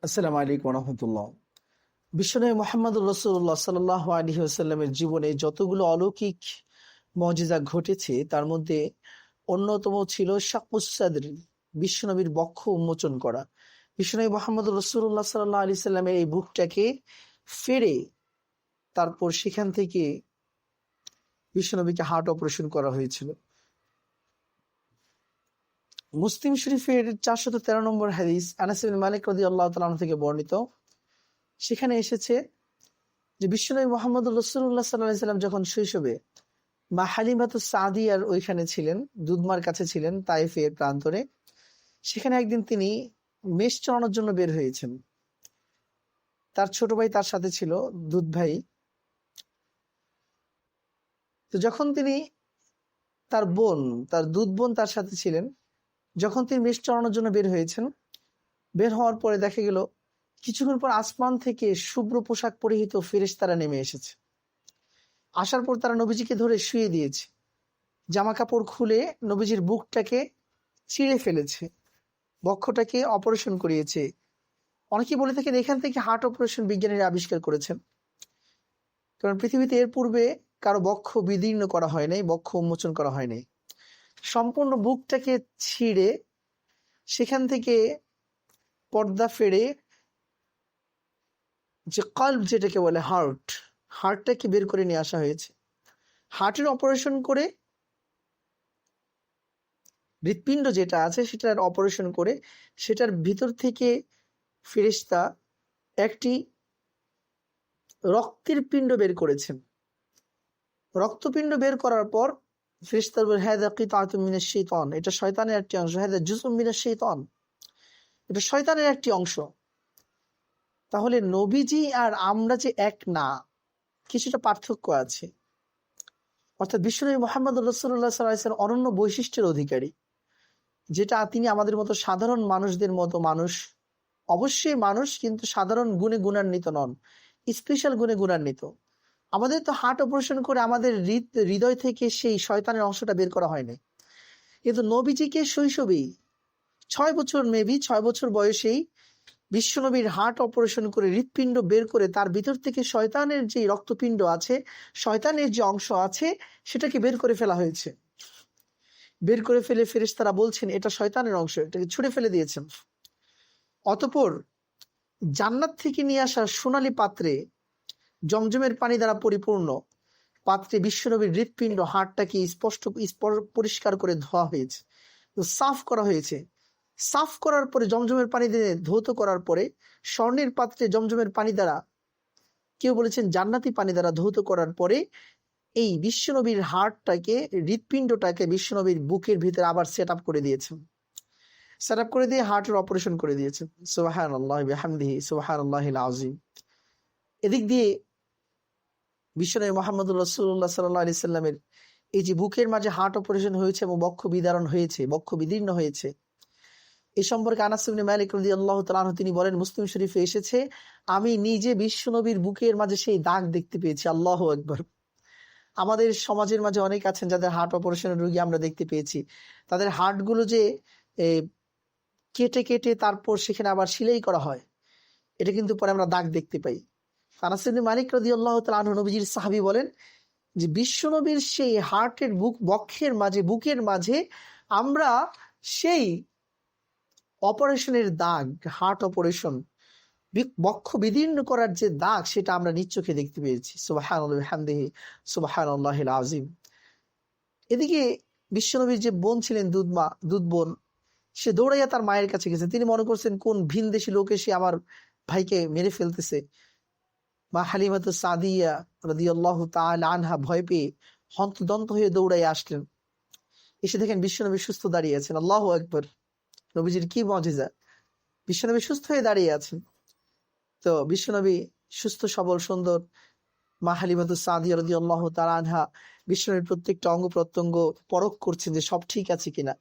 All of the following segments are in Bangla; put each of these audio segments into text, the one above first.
আসসালামু আলাইকুম রহমতুল্লাহ। বিশ্বনবী মুহাম্মদুর রাসূলুল্লাহ সাল্লাল্লাহু আলাইহি ওয়াসাল্লামের জীবনে যতগুলো অলৌকিক মুজিজা ঘটেছে তার মধ্যে অন্যতম ছিল শাক্কুস সাদর, বিশ্বনবীর বক্ষ উন্মোচন করা। বিশ্বনবী মুহাম্মদুর রাসূলুল্লাহ সাল্লাল্লাহু আলাইহি সাল্লামের এই বুকটাকে ফেড়ে তারপর সেখান থেকে বিশ্বনবীকে হার্ট অপারেশন করা হয়েছিল। মুসলিম শরীফের 413 নম্বর হাদিস আনাস ইবনে মালিক রাদিয়াল্লাহু তাআলা আনহু থেকে বর্ণিত। সেখানে এসেছে যে বিশ্বনবী মুহাম্মদুর রাসূলুল্লাহ সাল্লাল্লাহু আলাইহি সাল্লাম যখন শৈশবে মা হালিমাতুস সাদিয়ার ওইখানে ছিলেন, দুধমার কাছে ছিলেন তায়েফের প্রান্তরে, সেখানে একদিন তিনি মেষ চড়ানোর জন্য বের হয়েছেন। তার ছোট ভাই তার সাথে ছিল, দুধ ভাই। তো যখন তিনি তার বোন, তার দুধ বোন তার সাথে ছিলেন, যখন তিনি মেষ চড়ানোর জন্য বের হয়েছেন, বের হওয়ার পরে দেখা গেল কিছুক্ষণ পর আসমান থেকে শুভ্র পোশাক পরিহিত ফেরেশতারা নেমে এসেছে। আসার পর তারা নবীজিকে ধরে শুয়ে দিয়েছে, জামা কাপড় খুলে নবীজির বুকটাকে ছিঁড়ে ফেলেছে, বক্ষটাকে অপারেশন করিয়েছে। অনেকেই বলে থাকেন এখান থেকে হার্ট অপারেশন বিজ্ঞানীরা আবিষ্কার করেছেন, কারণ পৃথিবীতে এর পূর্বে কারো বক্ষ বিদীর্ণ করা হয় নাই, বক্ষ উন্মোচন করা হয় নাই। সম্পূর্ণ বুকটাকে ছিঁড়ে সেখান থেকে পর্দা ফেড়ে যে কল্ব, যেটাকে বলে হার্টটাকে বের করে নিয়ে আসা হয়েছে। হার্টের অপারেশন করে হৃৎপিণ্ড যেটা আছে সেটার অপারেশন করে সেটার ভিতর থেকে ফেরেশতা একটি রক্তের পিণ্ড বের করেছেন। রক্তপিণ্ড বের করার পর ফেরেশতা বলে, হাযা কিতআতুম মিনাশ শাইতান, এটা শয়তানের একটি অংশ। হাযা জুজউম মিনাশ শাইতান, এটা শয়তানের একটি অংশ। তাহলে নবীজি আর আমরা যে এক না, কিছুটা পার্থক্য আছে। অর্থাৎ বিশ্বনবী মুহাম্মদুর রাসূলুল্লাহ সাল্লাল্লাহু আলাইহি ওয়াসাল্লাম অনন্য বৈশিষ্ট্যের অধিকারী, যেটা তিনি আমাদের মতো সাধারণ মানুষদের মতো মানুষ। অবশ্যই মানুষ, কিন্তু সাধারণ গুণে গুণান্বিত নন, স্পেশাল গুণে গুণান্বিত। আমাদের তো হার্ট অপারেশন করে আমাদের হৃদয় থেকে সেই শয়তানের অংশটা বের করা হয়নি, কিন্তু নবীজিকে শৈশবেই 6 বছর, মেবি 6 বছর বয়সেই বিশ্বনবীর হার্ট অপারেশন করে হৃৎপিণ্ড বের করে তার ভিতর থেকে শয়তানের যে রক্তপিণ্ড আছে, শয়তানের যে অংশ আছে, সেটাকে বের করে ফেলা হয়েছে। বের করে ফেলে ফেরেশতারা বলছেন এটা শয়তানের অংশ, এটাকে ছুঁড়ে ফেলে দিয়েছেন। অতঃপর জান্নাত থেকে নিয়ে আসা সোনালী পাত্রে জমজমের পানি দ্বারা পরিপূর্ণ পাত্রে বিশ্বনবীর হৃৎপিণ্ড, হাড়টাকে পরিষ্কার করে ধোয়া হয়েছে, সাফ করা হয়েছে। সাফ করার পরে জমজমের পানি দিয়ে ধৌত করার পরে স্বর্ণের পাত্রে জমজমের পানি দ্বারা, কেউ বলেছেন জান্নাতি পানি দ্বারা ধৌত করার পরে এই বিশ্বনবীর হাড়টাকে, হৃৎপিণ্ডটাকে বিশ্বনবীর বুকের ভিতরে আবার সেট আপ করে দিয়েছেন। সেট আপ করে দিয়ে হার্টের অপারেশন করে দিয়েছেন। সুবহানাল্লাহি বিহামদিহি সুবহানাল্লাহিল আযীম। এদিক দিয়ে বিশ্বনবী মুহাম্মদুর রাসূলুল্লাহ সাল্লাল্লাহু আলাইহি সাল্লামের এই যে বুকের মাঝে হার্ট অপারেশন হয়েছে এবং বক্ষ বিদারণ হয়েছে, বক্ষ বিদীর্ণ হয়েছে, এই সম্পর্কে আনাস ইবনে মালিক রাদিয়াল্লাহু তাআলা আনহু তিনি বলেন, মুসলিম শরীফে এসেছে, আমি নিজে বিশ্বনবীর বুকের মাঝে সেই দাগ দেখতে পেয়েছি। আল্লাহু আকবার। আমাদের সমাজের মাঝে অনেক আছেন যাদের হার্ট অপারেশনের রোগী আমরা দেখতে পেয়েছি, তাদের হার্টগুলো যে কেটে কেটে তারপর সেখানে আবার সেলাই করা হয়, এটা কিন্তু পরে আমরা দাগ দেখতে পাই। আনাস ইবনে মালিক রাদিয়াল্লাহু তাআলা আনহু নবীজির সাহাবী বলেন যে বিশ্বনবীর সেই হার্টের বুকের মাঝে আমরা সেই অপারেশনের দাগ, হার্ট অপারেশন, বক্ষ বিদীর্ণ করার যে দাগ, সেটা আমরা নিজ চোখে দেখতে পেয়েছি। সুবহানাল্লাহি ওয়া বিহামদিহি সুবহানাল্লাহিল আযীম। এদিকে বিশ্বনবীর যে বোন ছিলেন, দুধ বোন, সে দৌড়াইয়া তার মায়ের কাছে গেছে। তিনি মনে করছেন কোন ভিনদেশী লোক এসে আমার ভাইকে মেরে ফেলতেছে। মা হালিমাতুস সাদিয়া রাদিয়াল্লাহু তাআলা আনহা ভয় পেয়ে হন্তদন্ত হয়ে দৌড়াইয়া আসলেন। এসে দেখেন বিশ্বনবী সুস্থ দাঁড়িয়ে আছেন। আল্লাহু আকবার। নবীজির কি মুজিজা! বিশ্বনবী সুস্থ হয়ে দাঁড়িয়ে আছেন। তো বিশ্বনবী সুস্থ সবল সুন্দর, মা হালিমাতুস সাদিয়া রাদিয়াল্লাহু তাআলা আনহা বিশ্বনবীর প্রত্যেকটা অঙ্গ প্রত্যঙ্গ পরখ করছেন যে সব ঠিক আছে কিনা।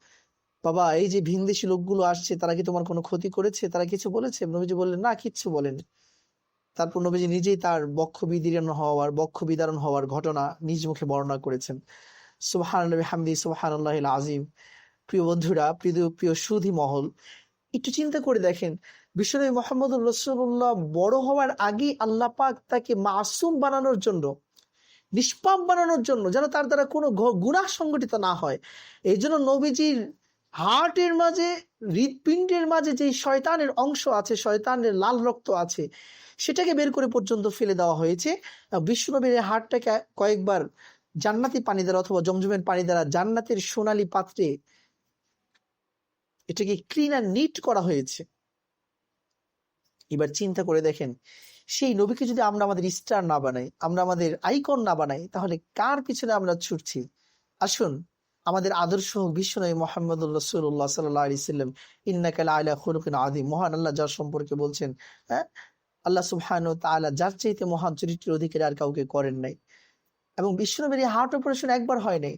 বাবা, এই যে ভিনদেশী লোকগুলো আসছে, তারা কি তোমার কোনো ক্ষতি করেছে? তারা কিছু বলেছে? নবীজি বললেন, না, কিচ্ছু বলেনি। তারপর নবীজি নিজেই তার বক্ষ বিদারণ হওয়ার ঘটনা নিজ মুখে বর্ণনা করেছেন। সুবহানাল্লাহি ওয়া বিহামদিহি সুবহানাল্লাহিল আযীম। প্রিয় বন্ধুরা, প্রিয় সুধী মহল, একটু চিন্তা করে দেখেন বিশ্বনবী মুহাম্মদুর রাসূলুল্লাহ বড় হওয়ার আগেই আল্লাহ পাক তাকে মাসুম বানানোর জন্য, নিষ্পাপ বানানোর জন্য, যেন তার দ্বারা কোনো গুনাহ সংগঠিত না হয়, এই জন্য নবীজির হার্টের মাঝে, হৃৎপিণ্ডের মাঝে যে শয়তানের অংশ আছে, শয়তানের লাল রক্ত আছে, সেটাকে বের করে পর্যন্ত ফেলে দেওয়া হয়েছে। বিশ্বনবীর হার্টটাকে কয়েকবার জান্নাতি পানি দ্বারা অথবা জমজমের পানি দ্বারা জান্নাতের সোনালী পাত্রে এটাকে ক্লিন আর নিট করা হয়েছে। এবার চিন্তা করে দেখেন, সেই নবীকে যদি আমরা আমাদের স্টার না বানাই, আমরা আমাদের আইকন না বানাই, তাহলে কার পিছনে আমরা ছুটছি? আসুন আমাদের আদর্শ হোক বিশ্বনবী মুহাম্মদুর রাসূলুল্লাহ সাল্লাল্লাহু আলাইহি সাল্লাম, ইন্নাকা লাআলা খুলুকিন আযীম। মহান আল্লাহ যার সম্পর্কে বলছেন, হ্যাঁ, আল্লাহ সুবহানাহু ওয়া তাআলা যার চাইতে মহান চরিত্রের অধিকারী আর কাউকে করেন নাই। এবং বিশ্বনবীর হার্ট অপারেশন একবার হয় নাই।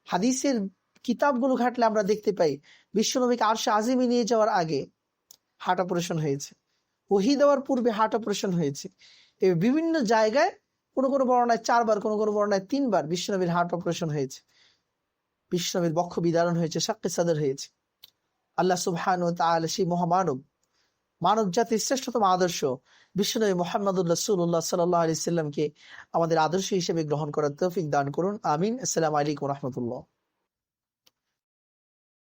হাদিসের কিতাবগুলো ঘাটলে আমরা দেখতে পাই বিশ্বনবীকে আরশে আজিমে নিয়ে যাওয়ার আগে হার্ট অপারেশন হয়েছে, ওহী দেওয়ার পূর্বে হার্ট অপারেশন হয়েছে। এই বিভিন্ন জায়গায় কোনো কোনো বর্ণনায় 4 বার, কোনো কোনো বর্ণনায় 3 বার বিশ্বনবীর হার্ট অপারেশন হয়েছে, বিশ্বনবীর বক্ষ বিদারণ হয়েছে, শাক্কে সাদর হয়েছে। আল্লাহ সুবহানাহু ওয়া তাআলা সেই মহামানব, মানব জাতির শ্রেষ্ঠতম আদর্শ বিশ্বনবী মুহাম্মদুর রাসূলুল্লাহ সাল্লাল্লাহু আলাইহি সাল্লামকে আমাদের আদর্শ হিসেবে গ্রহণ করার তৌফিক দান করুন। আমিন। আসসালামু আলাইকুম ওয়া রাহমাতুল্লাহ।